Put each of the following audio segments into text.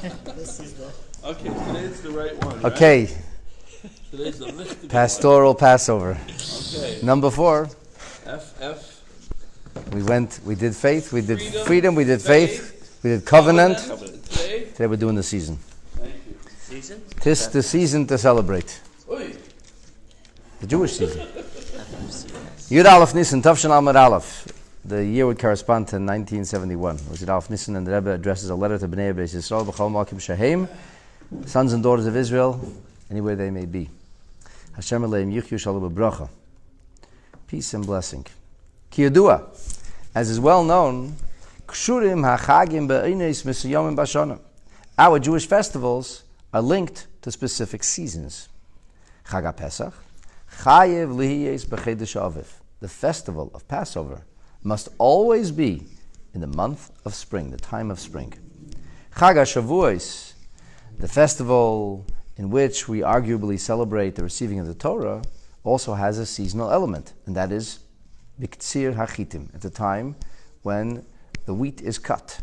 This is the... Okay, today's the right one, Okay. right? Today's the licht. Pastoral Passover. Okay. Number 4. F. We did faith, we did freedom, we did faith, we did covenant. Today we're doing the season. Thank you. Season? Tis the season to celebrate. Oy. The Jewish season. Yud Aleph Nisan, Tavshan Amud Aleph. The year would correspond to 1971. It was Yud Aleph Nisan, and the Rebbe addresses a letter to Bnei Beis Yisrael, B'chol Malkim Shehem, sons and daughters of Israel, anywhere they may be. Hashem Aleim Yichyu Shalom B'bracha. Peace and blessing. Ki Yadua, as is well known, Kshurim HaChagim Be'ines Mesuyamim Bashana. Our Jewish festivals are linked to specific seasons. Chag Pesach, Chayev Lihiyes B'Chedesh Aviv. The festival of Passover must always be in the month of spring, the time of spring. Chag HaShavuos, the festival in which we arguably celebrate the receiving of the Torah, also has a seasonal element, and that is Biktsir HaChitim, at the time when the wheat is cut.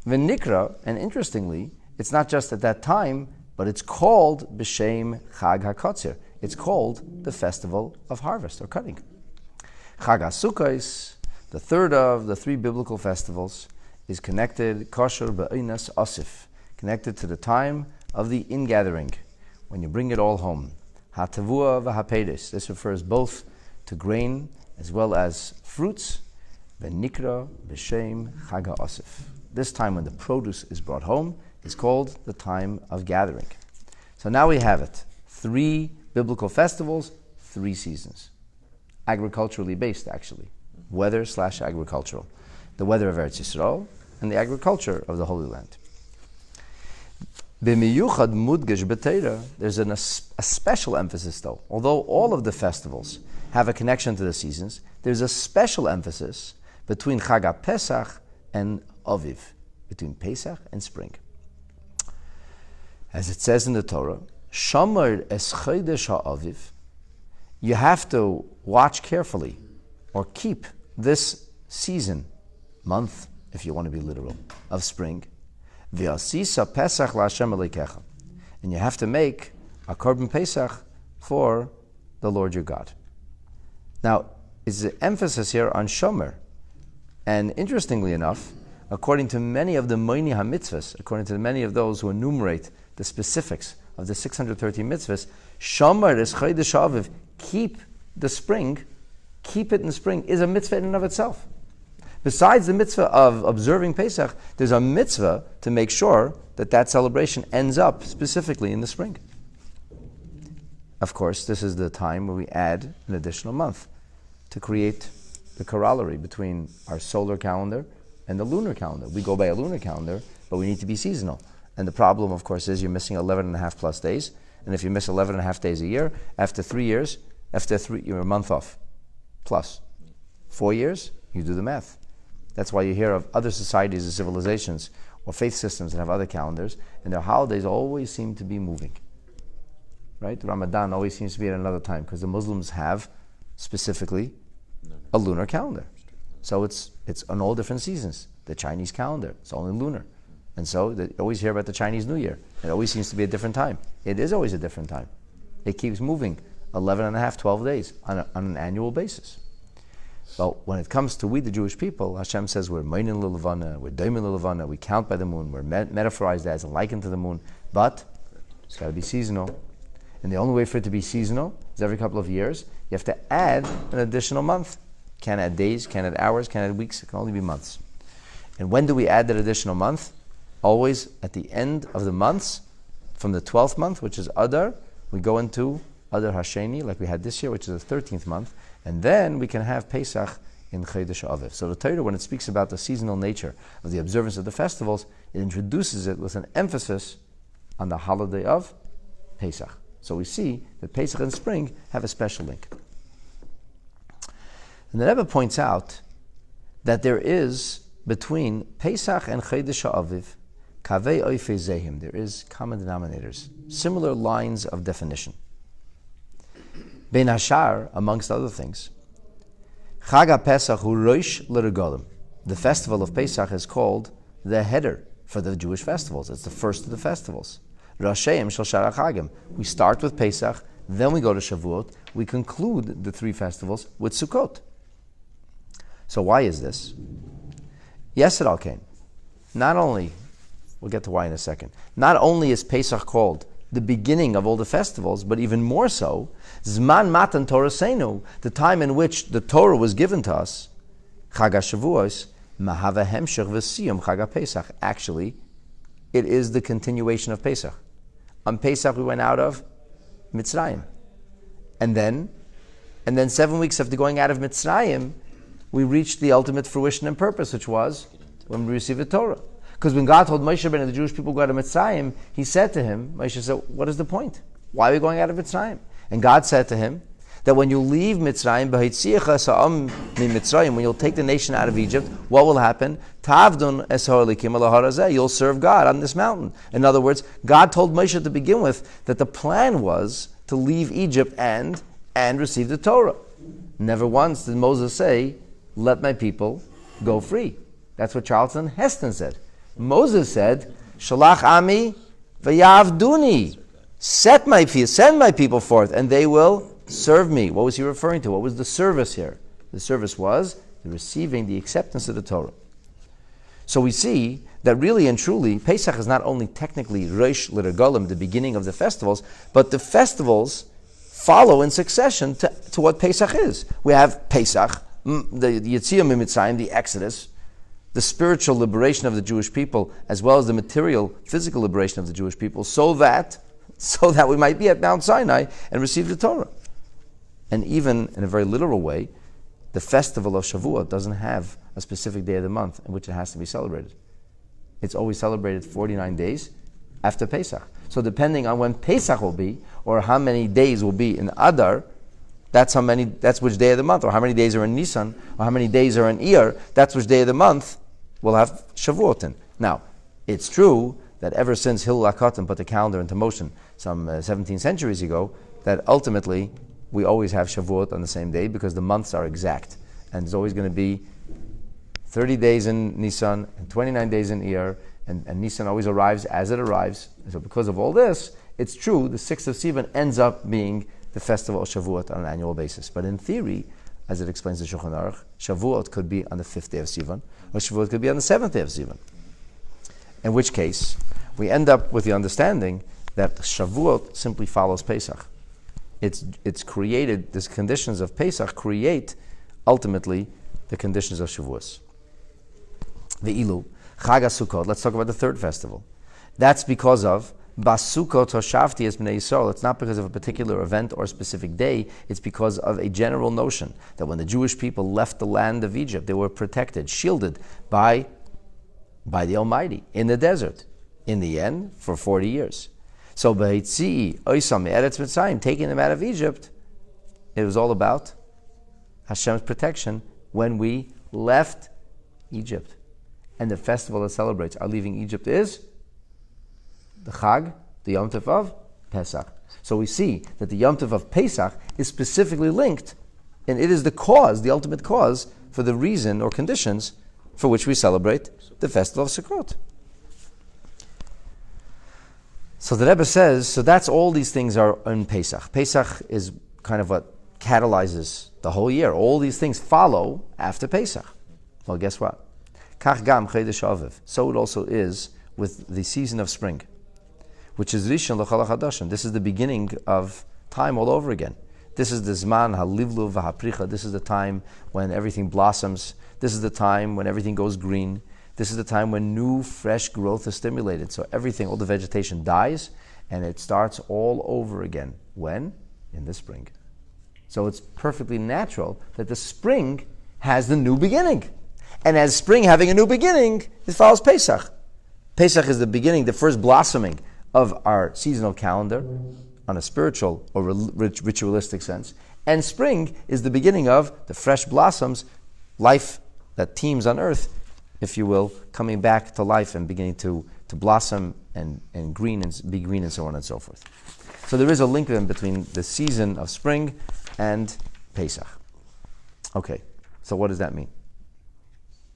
V'nikra, and interestingly, it's not just at that time, but it's called B'Shem Chag HaKotzir. It's called the Festival of Harvest, or cutting. Chag HaSukkos, the third of the 3 biblical festivals, is connected, kosher ba'onas osif, connected to the time of the ingathering, when you bring it all home. HaTavua v'HaPedes, this refers both to grain as well as fruits. V'nikra b'shem Chag HaOsif. This time when the produce is brought home is called the time of gathering. So now we have it. 3 biblical festivals, 3 seasons. Agriculturally based, actually. Weather/agricultural. The weather of Eretz Yisrael and the agriculture of the Holy Land. B'miyuchad mudgesh b'Torah, there's a special emphasis though. Although all of the festivals have a connection to the seasons, there's a special emphasis between Chag Pesach and Aviv, between Pesach and spring. As it says in the Torah, Shomer es chodesh ha'aviv, you have to watch carefully or keep this season, month, if you want to be literal, of spring. V'asisa Pesach la'Hashem Elokecha, and you have to make a korban Pesach for the Lord your God. Now, is the emphasis here on Shomer, and interestingly enough, according to many of the Moini HaMitzvahs, according to many of those who enumerate the specifics of the 613 mitzvahs, Shomer es chodesh ha'aviv, keep the spring, keep it in spring, is a mitzvah in and of itself. Besides the mitzvah of observing Pesach, there's a mitzvah to make sure that that celebration ends up specifically in the spring. Of course, this is the time where we add an additional month to create the corollary between our solar calendar and the lunar calendar. We go by a lunar calendar, but we need to be seasonal. And the problem, of course, is you're missing 11 and a half plus days. And if you miss 11 and a half days a year, after 3 years, you're a month off. Plus 4 years, you do the math. That's why you hear of other societies and civilizations or faith systems that have other calendars, and their holidays always seem to be moving. Right? Ramadan always seems to be at another time because the Muslims have specifically a lunar calendar. So it's on all different seasons. The Chinese calendar, it's only lunar. And so they always hear about the Chinese New Year. It always seems to be a different time. It is always a different time. It keeps moving 11 and a half, 12 days on an annual basis. But when it comes to we, the Jewish people, Hashem says we're Meinin L'Levana, we're Doimin L'Levana, we count by the moon, we're metaphorized as and likened to the moon, but it's got to be seasonal. And the only way for it to be seasonal is every couple of years, you have to add an additional month. Can't add days, can't add hours, can't add weeks, it can only be months. And when do we add that additional month? Always at the end of the months, from the 12th month, which is Adar, we go into Adar Hasheni, like we had this year, which is the 13th month, and then we can have Pesach in Chodesh Aviv. So the Torah, when it speaks about the seasonal nature of the observance of the festivals, it introduces it with an emphasis on the holiday of Pesach. So we see that Pesach and spring have a special link. And the Rebbe points out that there is, between Pesach and Chodesh Aviv, Kavei Oifei Zehim, there is common denominators, similar lines of definition. Ben Hashar, amongst other things, Chag HaPesach hu Rosh l'Regalim. The festival of Pesach is called the header for the Jewish festivals. It's the first of the festivals. Rasheim shel Shara Chagim. We start with Pesach, then we go to Shavuot. We conclude the 3 festivals with Sukkot. So why is this? Yes, it all came. Not only, we'll get to why in a second, not only is Pesach called the beginning of all the festivals, but even more so, Zman Matan Torah Seinu, the time in which the Torah was given to us, Chag HaShavuos, Mahava Hemshech V'Siyum Chag HaPesach. Actually, it is the continuation of Pesach. On Pesach we went out of Mitzrayim. And then 7 weeks after going out of Mitzrayim, we reached the ultimate fruition and purpose, which was when we received the Torah. Because when God told Moshe Rabbeinu and the Jewish people go out of Mitzrayim, he said to him, Moshe said, what is the point? Why are we going out of Mitzrayim? And God said to him that when you leave Mitzrayim, when you'll take the nation out of Egypt, what will happen? You'll serve God on this mountain. In other words, God told Moshe to begin with that the plan was to leave Egypt and receive the Torah. Never once did Moses say, let my people go free. That's what Charlton Heston said. Moses said, Shalach Ami v'yavduni. Send my people forth, and they will serve me. What was he referring to? What was the service here? The service was the receiving, the acceptance of the Torah. So we see that really and truly, Pesach is not only technically Rosh L'Regalim, the beginning of the festivals, but the festivals follow in succession to what Pesach is. We have Pesach, the Yetziah Mitzrayim, the Exodus, the spiritual liberation of the Jewish people, as well as the material, physical liberation of the Jewish people, so that we might be at Mount Sinai and receive the Torah. And even in a very literal way, the festival of Shavuot doesn't have a specific day of the month in which it has to be celebrated. It's always celebrated 49 days after Pesach. So depending on when Pesach will be, or how many days will be in Adar, that's which day of the month, or how many days are in Nisan, or how many days are in Iyar, that's which day of the month we'll have Shavuot in. Now, it's true that ever since Hillel HaKatan put the calendar into motion some 17 centuries ago, that ultimately we always have Shavuot on the same day because the months are exact. And there's always going to be 30 days in Nisan and 29 days in Iyar, and Nisan always arrives as it arrives. And so because of all this, it's true, the 6th of Sivan ends up being the festival of Shavuot on an annual basis. But in theory, as it explains the Shulchan Aruch, Shavuot could be on the 5th day of Sivan, or Shavuot could be on the 7th day of Sivan. In which case, we end up with the understanding that Shavuot simply follows Pesach. It's created, these conditions of Pesach create ultimately the conditions of Shavuos. Ve'ilu, Chag HaSukkot, let's talk about the 3rd festival. That's because of Basukot Hoshafti es Bnei Yisrael. It's not because of a particular event or a specific day. It's because of a general notion that when the Jewish people left the land of Egypt, they were protected, shielded by the Almighty in the desert. In the end, for 40 years. So B'Hitzi Oisam Eretz Mitzrayim, taking them out of Egypt, it was all about Hashem's protection when we left Egypt. And the festival that celebrates our leaving Egypt is the Chag, the Yom Tov of Pesach. So we see that the Yom Tov of Pesach is specifically linked, and it is the cause, the ultimate cause, for the reason or conditions for which we celebrate the festival of Sukkot. So the Rebbe says, so that's all these things are in Pesach. Pesach is kind of what catalyzes the whole year. All these things follow after Pesach. Well, guess what? Kach gam Chodesh Aviv. So it also is with the season of spring, which is Rishon l'Chol HaChadoshim. This is the beginning of time all over again. This is the Zman HaLivlu v'Hapricha. This is the time when everything blossoms. This is the time when everything goes green. This is the time when new, fresh growth is stimulated. So everything, all the vegetation dies, and it starts all over again. When? In the spring. So it's perfectly natural that the spring has the new beginning. And as spring having a new beginning, it follows Pesach. Pesach is the beginning, the first blossoming of our seasonal calendar on a spiritual or ritualistic sense. And spring is the beginning of the fresh blossoms, life that teems on earth, if you will, coming back to life and beginning to blossom and green and be green and so on and so forth. So there is a link then between the season of spring and Pesach. Okay, so what does that mean?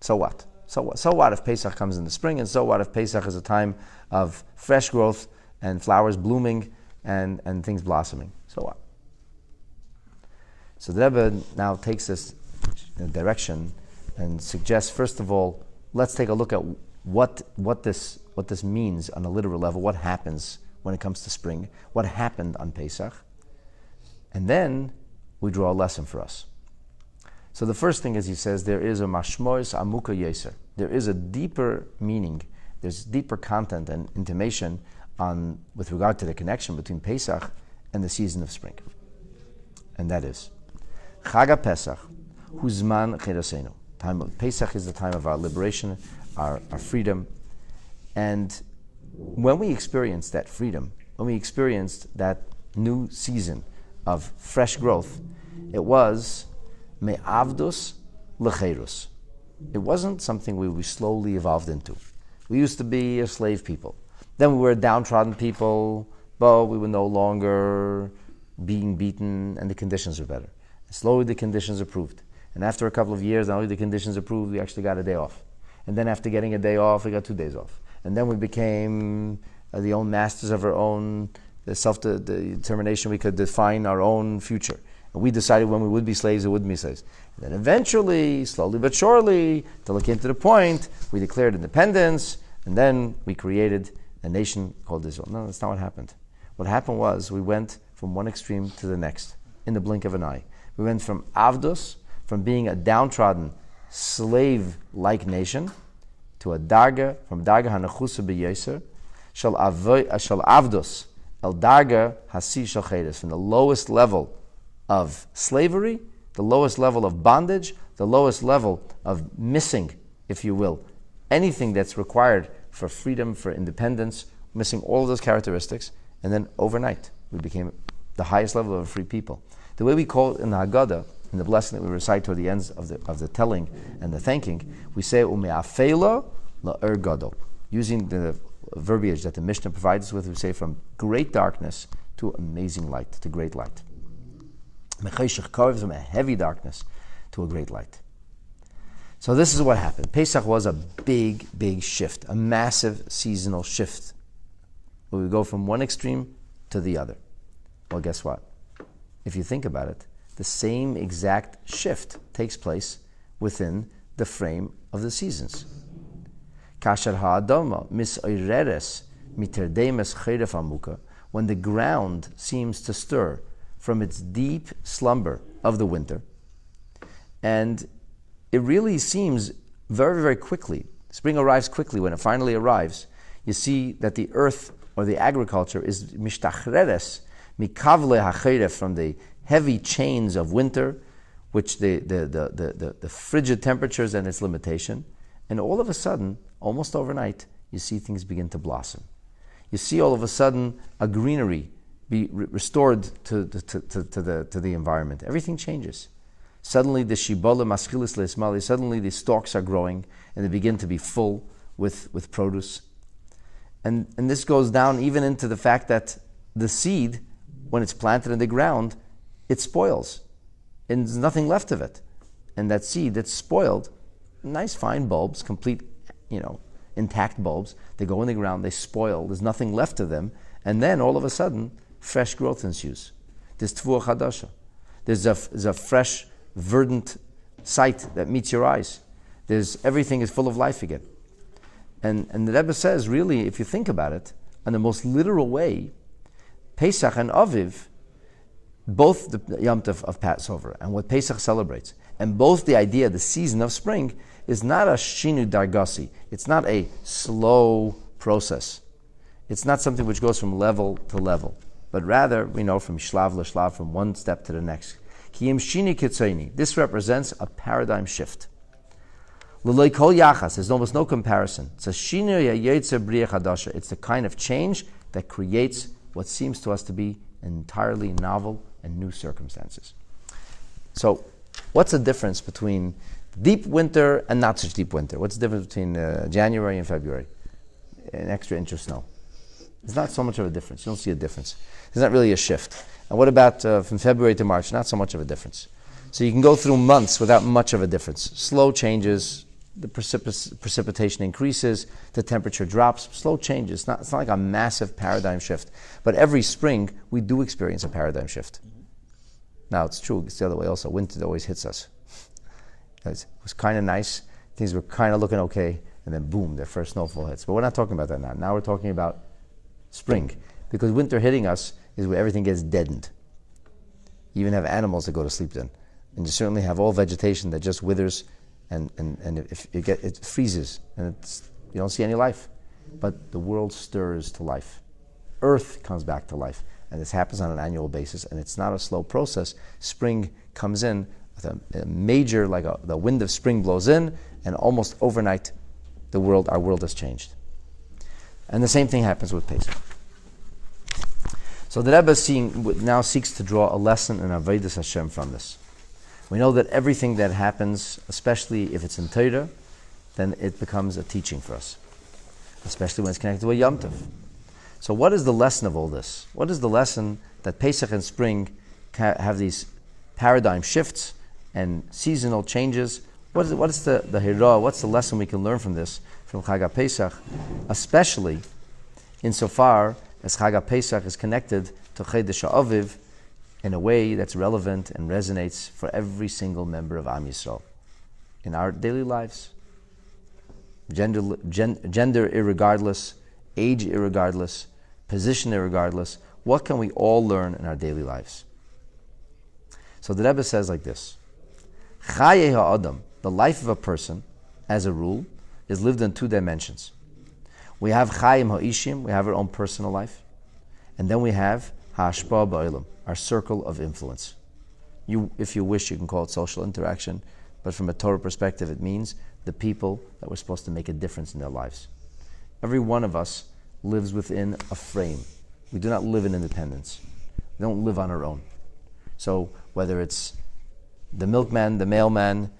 So what? So what if Pesach comes in the spring, and so what if Pesach is a time of fresh growth and flowers blooming and things blossoming? So what? So the Rebbe now takes this direction and suggests, first of all, let's take a look at what this means on a literal level, what happens when it comes to spring, what happened on Pesach, and then we draw a lesson for us. So the first thing is, he says, there is a mashmois amuka yeser. There is a deeper meaning, there's deeper content and intimation with regard to the connection between Pesach and the season of spring. And that is, Chag Pesach, huzman chedasenu. Time of Pesach is the time of our liberation, our freedom. And when we experienced that freedom, when we experienced that new season of fresh growth, it was me'avdus lecherus. It wasn't something we slowly evolved into. We used to be a slave people. Then we were a downtrodden people, but we were no longer being beaten, and the conditions were better. And slowly the conditions improved. And after a couple of years, not only the conditions improved, we actually got a day off. And then after getting a day off, we got 2 days off. And then we became the own masters of our own self-determination. We could define our own future. And we decided when we would be slaves, it wouldn't be slaves. And then eventually, slowly but surely, till it came to the point, we declared independence, and then we created a nation called Israel. No, that's not what happened. What happened was, we went from one extreme to the next, in the blink of an eye. We went from Avdos, from being a downtrodden, slave-like nation, to a darga, from darga hanachusa beyeser, shal avdos, el darga hasi shal chedes, from the lowest level of slavery, the lowest level of bondage, the lowest level of missing, if you will, anything that's required for freedom, for independence, missing all of those characteristics, and then overnight we became the highest level of a free people. The way we call it in the Haggadah, in the blessing that we recite toward the ends of the telling and the thanking, we say ume'afela la'er gadol, using the verbiage that the Mishnah provides us with. We say from great darkness to amazing light, to great light. From a heavy darkness to a great light. So this is what happened. Pesach was a big, big shift, a massive seasonal shift, where we go from one extreme to the other. Well, guess what? If you think about it, the same exact shift takes place within the frame of the seasons. Kasher ha'adama mis'oireres miterdemes cheref amuka, when the ground seems to stir from its deep slumber of the winter, and it really seems very, very quickly. Spring arrives quickly. When it finally arrives, you see that the earth or the agriculture is mishtachreres mikavle hacheref, from the heavy chains of winter, which the frigid temperatures and its limitation, and all of a sudden, almost overnight, you see things begin to blossom. You see all of a sudden a greenery be restored to the environment. Everything changes. Suddenly the shibola maschilis leismali, suddenly the stalks are growing and they begin to be full with produce. And this goes down even into the fact that the seed, when it's planted in the ground, it spoils, and there's nothing left of it. And that seed that's spoiled, nice fine bulbs, complete, intact bulbs, they go in the ground, they spoil, there's nothing left of them, and then all of a sudden, fresh growth ensues. There's tvuah chadasha. There's a fresh, verdant sight that meets your eyes. Everything is full of life again. And the Rebbe says, really, if you think about it, in the most literal way, Pesach and Aviv, both the Yom Tov of Passover and what Pesach celebrates, and both the idea, the season of spring, is not a shinu dargasi. It's not a slow process. It's not something which goes from level to level, but rather, we know, from shlav l'shlav, from one step to the next. Kiyim shini kitzayni. This represents a paradigm shift. L'loi kol yachas. There's almost no comparison. It's a shinu yayetzer b'riya chadasha. It's the kind of change that creates what seems to us to be entirely novel and new circumstances. So, what's the difference between deep winter and not such deep winter? What's the difference between January and February? An extra inch of snow. There's not so much of a difference. You don't see a difference. There's not really a shift. And what about from February to March? Not so much of a difference. So you can go through months without much of a difference. Slow changes, the precipitation increases, the temperature drops, slow changes. It's not like a massive paradigm shift. But every spring, we do experience a paradigm shift. Now, it's true, it's the other way also. Winter always hits us. It was kind of nice, things were kind of looking okay, and then boom, their first snowfall hits. But we're not talking about that now. Now we're talking about spring. Because winter hitting us is where everything gets deadened. You even have animals that go to sleep then. And you certainly have all vegetation that just withers and if it freezes and you don't see any life. But the world stirs to life. Earth comes back to life. And this happens on an annual basis, and it's not a slow process. Spring comes in with a major, the wind of spring blows in, and almost overnight our world has changed. And the same thing happens with Pesach. So the Rebbe now seeks to draw a lesson in Avodas Hashem from this. We know that everything that happens, especially if it's in Torah, then it becomes a teaching for us, especially when it's connected to a Yom Tov. So what is the lesson of all this? What is the lesson that Pesach and spring have these paradigm shifts and seasonal changes? What is the hira? What's the lesson we can learn from this, from Chag Pesach, especially insofar as Chag Pesach is connected to Chodesh Aviv in a way that's relevant and resonates for every single member of Am Yisrael in our daily lives, gender irregardless, age irregardless, position irregardless. What can we all learn in our daily lives? So the Rebbe says like this: Chaye ha'adam, the life of a person, as a rule, is lived in two dimensions. We have Chayim ha'ishim, we have our own personal life, and then we have ha'ashpa ba'olam, our circle of influence. If you wish, you can call it social interaction, but from a Torah perspective, it means the people that we're supposed to make a difference in their lives. Every one of us lives within a frame. We do not live in independence. We don't live on our own. So whether it's the milkman, the mailman,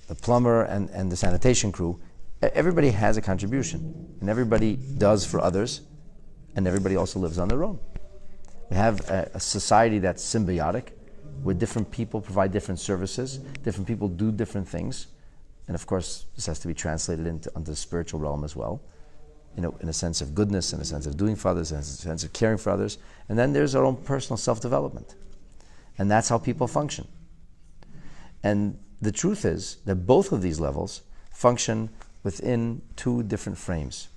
the plumber, and the sanitation crew, everybody has a contribution, and everybody does for others, and everybody also lives on their own. We have a society that's symbiotic, where different people provide different services, different people do different things, and of course this has to be translated onto the spiritual realm as well, in a sense of goodness, in a sense of doing for others, in a sense of caring for others, and then there's our own personal self-development, and that's how people function. And the truth is that both of these levels function within two different frames.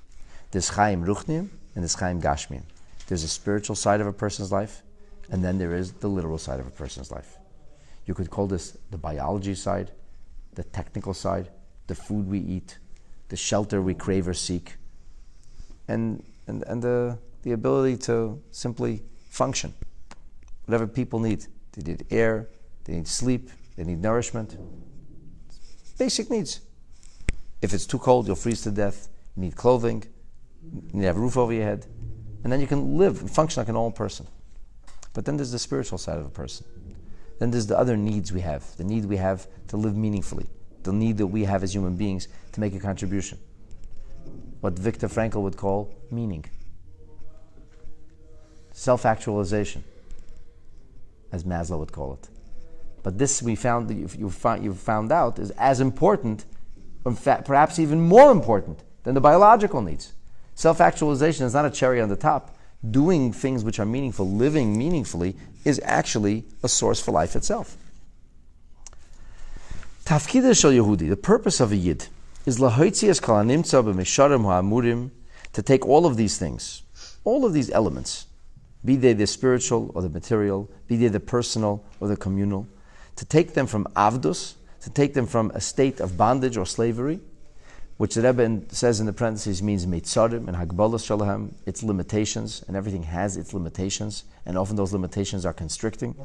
There's Chaim Ruchniim and there's Chaim Gashmiim. There's a spiritual side of a person's life, and then there is the literal side of a person's life. You could call this the biology side, the technical side, the food we eat, the shelter we crave or seek, and the ability to simply function. Whatever people need. They need air, they need sleep, they need nourishment. Basic needs. If it's too cold, you'll freeze to death. You need clothing, you need to have a roof over your head, and then you can live and function like a normal person. But then there's the spiritual side of a person. Then there's the other needs we have, the need we have to live meaningfully, the need that we have as human beings to make a contribution. What Viktor Frankl would call meaning. Self-actualization, as Maslow would call it. But this you've found out is as important, in fact, perhaps even more important than the biological needs. Self-actualization is not a cherry on the top. Doing things which are meaningful, living meaningfully, is actually a source for life itself. Tafkid shel Yehudi, the purpose of a Yid, is lahoitzias kol hanimtza b'misharim ha'amurim, to take all of these things, all of these elements, be they the spiritual or the material, be they the personal or the communal, to take them from avdus, to take them from a state of bondage or slavery, which the Rebbe says in the parentheses means meitzarim and hagbalas shalahem, its limitations, and everything has its limitations, and often those limitations are constricting.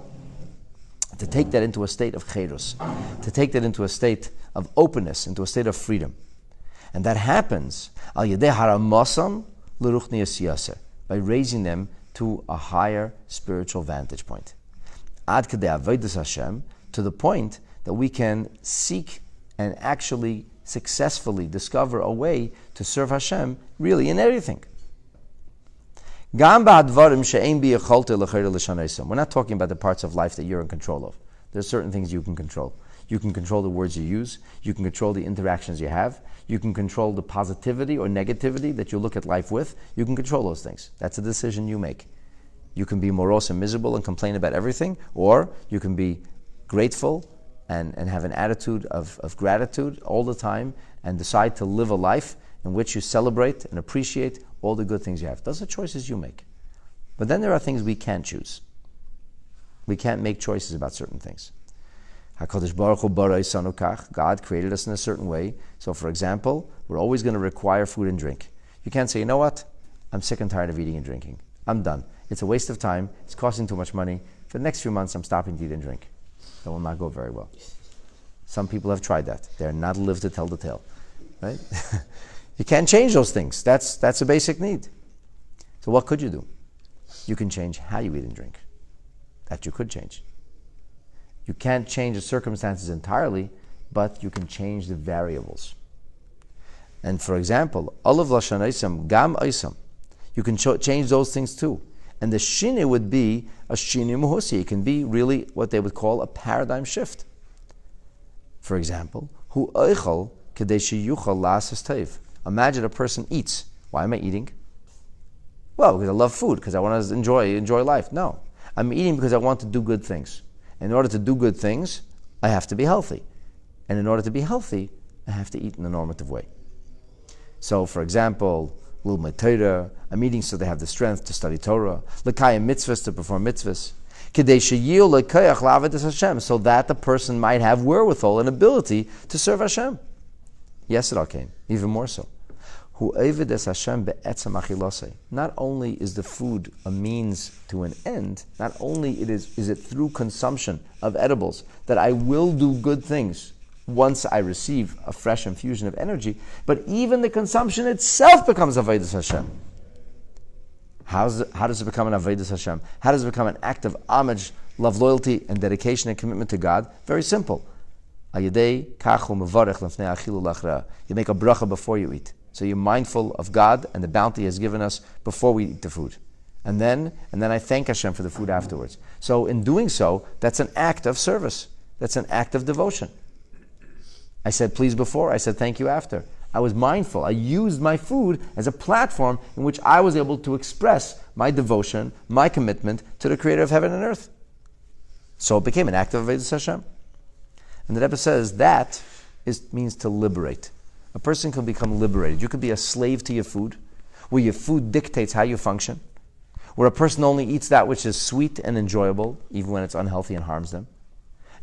To take that into a state of cherus, to take that into a state of openness, into a state of freedom. And that happens al yedei haramasam l'ruchnias yaser, by raising them to a higher spiritual vantage point. Ad kedei avodas Hashem, to the point that we can seek and actually successfully discover a way to serve Hashem really in everything. We're not talking about the parts of life that you're in control of. There's certain things you can control. You can control the words you use. You can control the interactions you have. You can control the positivity or negativity that you look at life with. You can control those things. That's a decision you make. You can be morose and miserable and complain about everything, or you can be grateful and have an attitude of gratitude all the time and decide to live a life in which you celebrate and appreciate all the good things you have. Those are choices you make. But then there are things we can't choose. We can't make choices about certain things. HaKadosh Baruch Hu bara isanu kach. God created us in a certain way. So for example, we're always going to require food and drink. You can't say, you know what? I'm sick and tired of eating and drinking. I'm done. It's a waste of time. It's costing too much money. For the next few months, I'm stopping to eat and drink. That will not go very well. Some people have tried that. They're not lived to tell the tale. Right? You can't change those things. That's a basic need. So what could you do? You can change how you eat and drink. That you could change. You can't change the circumstances entirely, but you can change the variables. And for example, olav lashon oisam, gam oisam. You can change those things too. And the shine would be a shine muhusi. It can be really what they would call a paradigm shift. For example, hu oichal kedei sheyuchal la'asos tov. Imagine a person eats. Why am I eating? Well, because I love food, because I want to enjoy life. No. I'm eating because I want to do good things. In order to do good things, I have to be healthy. And in order to be healthy, I have to eat in a normative way. So, for example, Lilmei Torah, I'm eating so they have the strength to study Torah. L'kayim mitzvahs, to perform mitzvahs. Kedei sheyiu l'koyach la'avodas Hashem, so that the person might have wherewithal and ability to serve Hashem. Yes, it all came, even more so. Not only is the food a means to an end, not only is it through consumption of edibles that I will do good things once I receive a fresh infusion of energy, but even the consumption itself becomes avodas Hashem. How does it become an avodas Hashem? How does it become an act of homage, love, loyalty, and dedication and commitment to God? Very simple. You make a bracha before you eat. So you're mindful of God and the bounty He has given us before we eat the food. And then I thank Hashem for the food afterwards. So in doing so, that's an act of service. That's an act of devotion. I said please before, I said thank you after. I was mindful. I used my food as a platform in which I was able to express my devotion, my commitment to the Creator of heaven and earth. So it became an act of avodas Hashem. And the Rebbe says that means to liberate. A person can become liberated. You could be a slave to your food, where your food dictates how you function, where a person only eats that which is sweet and enjoyable, even when it's unhealthy and harms them.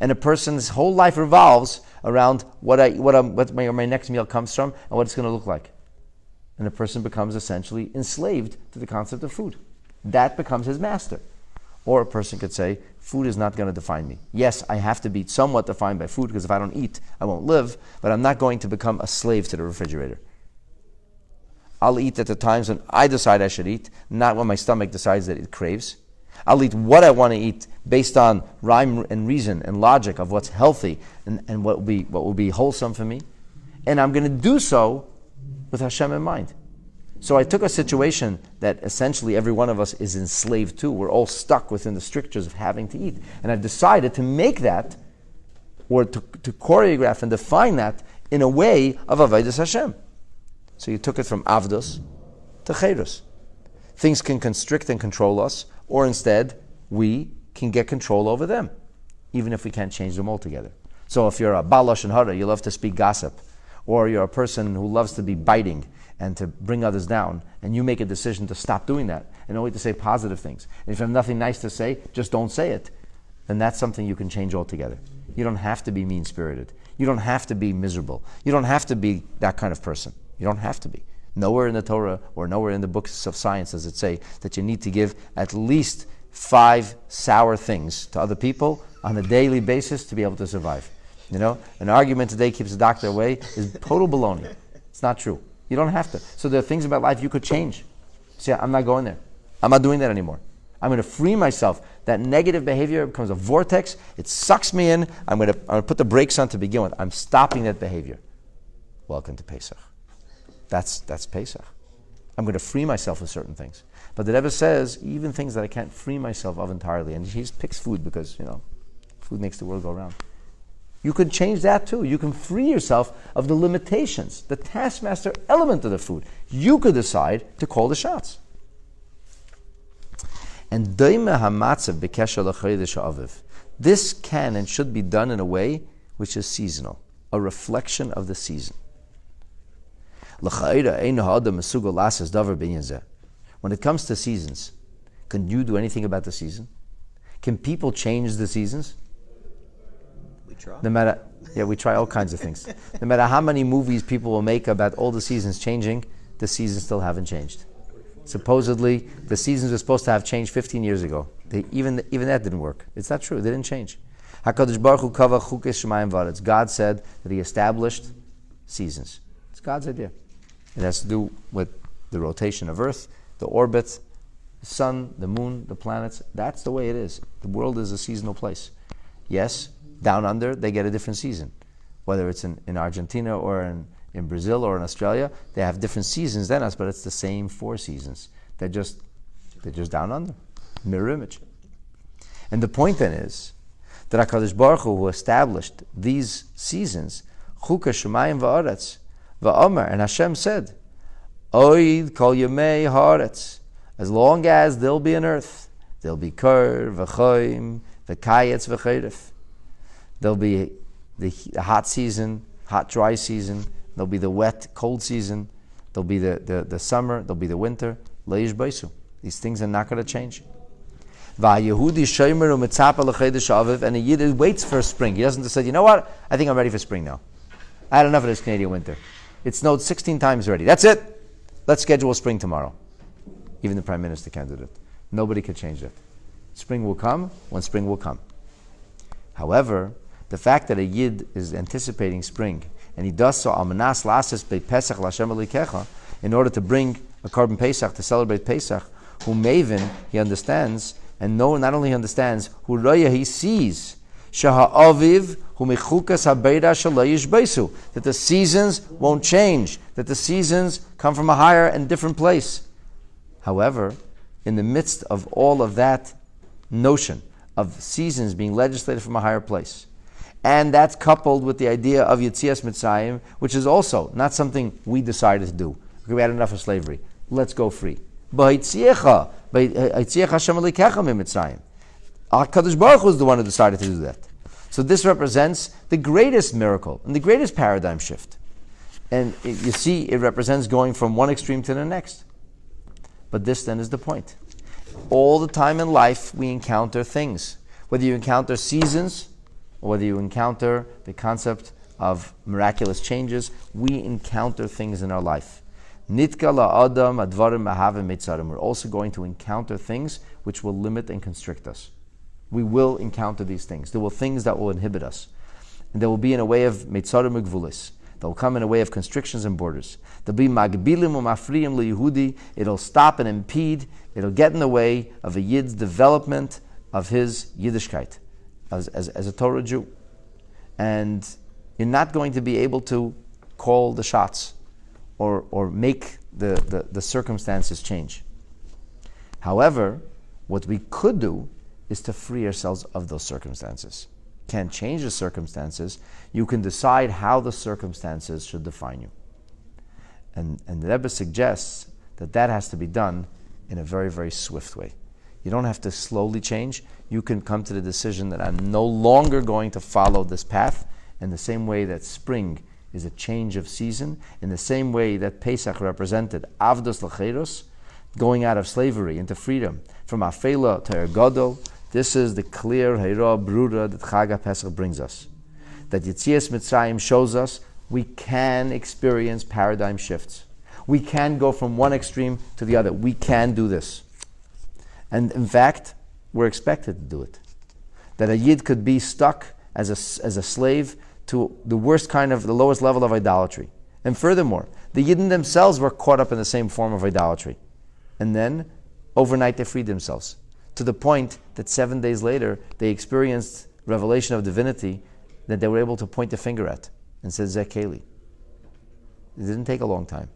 And a person's whole life revolves around what my next meal comes from and what it's going to look like. And a person becomes essentially enslaved to the concept of food. That becomes his master. Or a person could say, food is not going to define me. Yes, I have to be somewhat defined by food, because if I don't eat, I won't live, but I'm not going to become a slave to the refrigerator. I'll eat at the times when I decide I should eat, not when my stomach decides that it craves. I'll eat what I want to eat based on rhyme and reason and logic of what's healthy and what will be wholesome for me. And I'm going to do so with Hashem in mind. So I took a situation that essentially every one of us is enslaved to. We're all stuck within the strictures of having to eat. And I've decided to make that, or to choreograph and define that in a way of avodas Hashem. So you took it from avdos to cherus. Things can constrict and control us, or instead, we can get control over them, even if we can't change them altogether. So if you're a bal lashon hara, you love to speak gossip, or you're a person who loves to be biting and to bring others down, and you make a decision to stop doing that and only to say positive things. And if you have nothing nice to say, just don't say it. Then that's something you can change altogether. You don't have to be mean-spirited. You don't have to be miserable. You don't have to be that kind of person. You don't have to be. Nowhere in the Torah or nowhere in the books of science does it say that you need to give at least 5 sour things to other people on a daily basis to be able to survive. You know, an argument today keeps the doctor away is total baloney. It's not true. You don't have to. So there are things about life you could change. See, I'm not going there. I'm not doing that anymore. I'm going to free myself. That negative behavior becomes a vortex. It sucks me in. I'm going to put the brakes on to begin with. I'm stopping that behavior. Welcome to Pesach. That's Pesach. I'm going to free myself of certain things. But the Rebbe says, even things that I can't free myself of entirely, and he picks food because, food makes the world go round. You could change that too. You can free yourself of the limitations, the taskmaster element of the food. You could decide to call the shots. And doime hamatzav b'kesher l'chodesh ha'aviv. This can and should be done in a way which is seasonal, a reflection of the season. When it comes to seasons, can you do anything about the season? Can people change the seasons? We try. We try all kinds of things. No matter how many movies people will make about all the seasons changing, the seasons still haven't changed. Supposedly, the seasons were supposed to have changed 15 years ago. Even that didn't work. It's not true. They didn't change. HaKadosh Baruch Hu kavah chukes shemayim v'aretz. God said that He established seasons. It's God's idea. It has to do with the rotation of Earth, the orbit, the sun, the moon, the planets. That's the way it is. The world is a seasonal place. Yes, down under, they get a different season. Whether it's in Argentina or in Brazil or in Australia, they have different seasons than us, but it's the same 4 seasons. They're just down under. Mirror image. And the point then is that HaKadosh Baruch Hu, who established these seasons, Chuka Shemayim v'aretz, v'omer, and Hashem said, Oid kol yemei haaretz, as long as there'll be an earth, there'll be kor, v'choim, v'kayetz, v'cheref. There'll be the hot season, hot dry season, there'll be the wet, cold season, there'll be the summer, there'll be the winter. Leish baisu. These things are not going to change. And a Yid waits for spring. He doesn't say, you know what? I think I'm ready for spring now. I had enough of this Canadian winter. It snowed 16 times already. That's it. Let's schedule spring tomorrow. Even the Prime Minister can't do that. Nobody can change that. Spring will come when spring will come. However, the fact that a Yid is anticipating spring, and he does so almanas lasis be Pesach l'Hashem Elokecha, in order to bring a korban Pesach to celebrate Pesach, who Maven, he understands, and not only he understands, who Raya, he sees, Shaha'aviv hu mechukas habeira shalayish beisu, that the seasons won't change, that the seasons come from a higher and different place. However, in the midst of all of that notion of seasons being legislated from a higher place, and that's coupled with the idea of Yetzias Mitzrayim, which is also not something we decided to do. We had enough of slavery. Let's go free. HaKadosh Baruch Hu is the one who decided to do that. So this represents the greatest miracle and the greatest paradigm shift. And you see, it represents going from one extreme to the next. But this then is the point. All the time in life, we encounter things. Whether you encounter seasons, or whether you encounter the concept of miraculous changes, we encounter things in our life. Nitka la'adam advarim mahavim mitzarim. We're also going to encounter things which will limit and constrict us. We will encounter these things. There will things that will inhibit us. And they will be in a way of mitzarim ugvulis. They'll come in a way of constrictions and borders. There'll be magbilim u'mafriyim liYehudi. It'll stop and impede. It'll get in the way of a Yid's development of his Yiddishkeit as a Torah Jew. And you're not going to be able to call the shots or make the circumstances change. However, what we could do is to free ourselves of those circumstances. Can't change the circumstances. You can decide how the circumstances should define you. And the Rebbe suggests that has to be done in a very, very swift way. You don't have to slowly change. You can come to the decision that I'm no longer going to follow this path, in the same way that spring is a change of season, in the same way that Pesach represented Avdos L'Cheros, going out of slavery into freedom, from Afela to Ergodol. This is the clear Heira Brura that Chag Pesach brings us. That Yetzias Mitzrayim shows us we can experience paradigm shifts. We can go from one extreme to the other. We can do this. And in fact, we're expected to do it. That a Yid could be stuck as a slave to the lowest level of idolatry. And furthermore, the Yidden themselves were caught up in the same form of idolatry. And then, overnight they freed themselves. To the point that 7 days later, they experienced revelation of divinity that they were able to point the finger at and said, Zeh Keli. It didn't take a long time.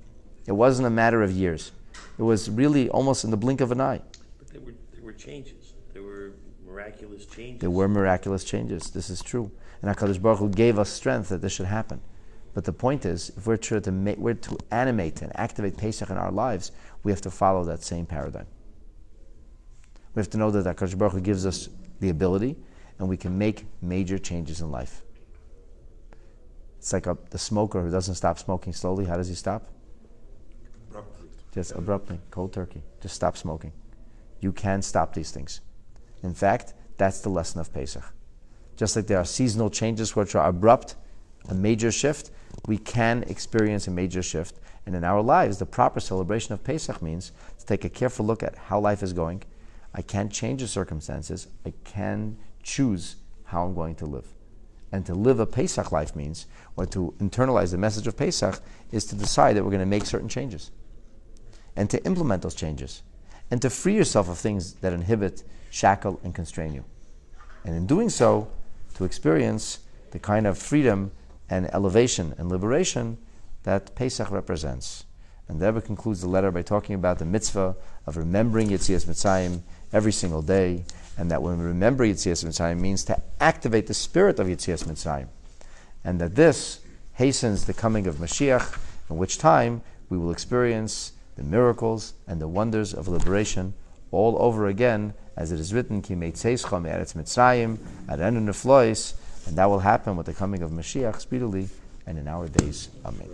It wasn't a matter of years. It was really almost in the blink of an eye. But there were changes. There were miraculous changes. There were miraculous changes. This is true. And HaKadosh Baruch Hu gave us strength that this should happen. But the point is, if we're to animate and activate Pesach in our lives, we have to follow that same paradigm. We have to know that HaKadosh Baruch Hu gives us the ability, and we can make major changes in life. It's like the smoker who doesn't stop smoking slowly. How does he stop? Abruptly. Just abruptly, cold turkey. Just stop smoking. You can stop these things. In fact, that's the lesson of Pesach. Just like there are seasonal changes which are abrupt, a major shift, we can experience a major shift. And in our lives, the proper celebration of Pesach means to take a careful look at how life is going. I can't change the circumstances. I can choose how I'm going to live. And to live a Pesach life means, or to internalize the message of Pesach, is to decide that we're going to make certain changes. And to implement those changes. And to free yourself of things that inhibit, shackle, and constrain you. And in doing so, to experience the kind of freedom and elevation and liberation that Pesach represents. And the Rebbe concludes the letter by talking about the mitzvah of remembering Yetzias Mitzrayim every single day, and that when we remember Yetzias Mitzrayim means to activate the spirit of Yetzias Mitzrayim, and that this hastens the coming of Mashiach, in which time we will experience the miracles and the wonders of liberation all over again, as it is written, Ki meitzeischa me'eretz Mitzrayim, arenu neflois, and that will happen with the coming of Mashiach speedily and in our days. Amen.